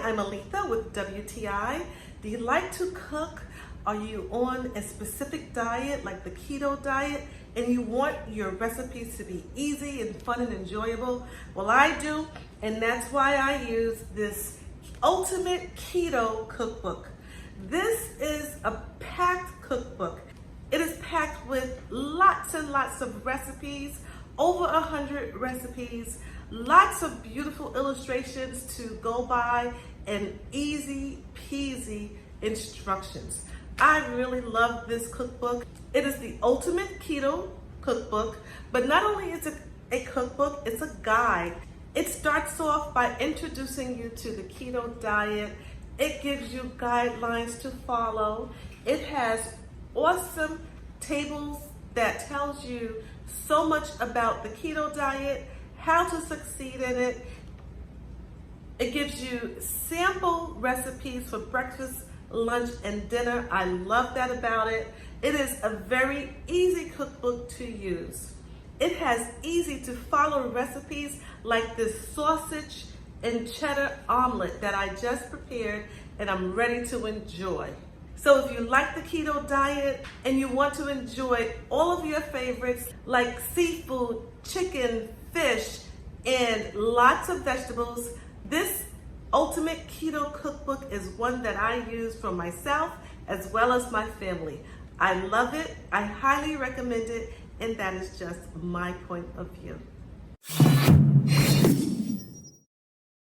I'm Aletha with WTI. Do you like to cook? Are you on a specific diet like the keto diet and you want your recipes to be easy and fun and enjoyable? Well, I do, and that's why I use this Ultimate Keto Cookbook. This is a packed cookbook. It is packed with lots and lots of recipes, over 100 recipes, lots of beautiful illustrations to go by, and easy peasy instructions. I really love this cookbook. It is the Ultimate Keto Cookbook, but not only is it a cookbook, it's a guide. It starts off by introducing you to the keto diet. It gives you guidelines to follow. It has awesome tables that tells you so much about the keto diet, how to succeed in it. It gives you sample recipes for breakfast, lunch, and dinner. I love that about it. It is a very easy cookbook to use. It has easy to follow recipes like this sausage and cheddar omelet that I just prepared and I'm ready to enjoy. So if you like the keto diet and you want to enjoy all of your favorites like seafood, chicken, fish, and lots of vegetables, this Ultimate Keto Cookbook is one that I use for myself as well as my family. I love it, I highly recommend it, and that is just my point of view.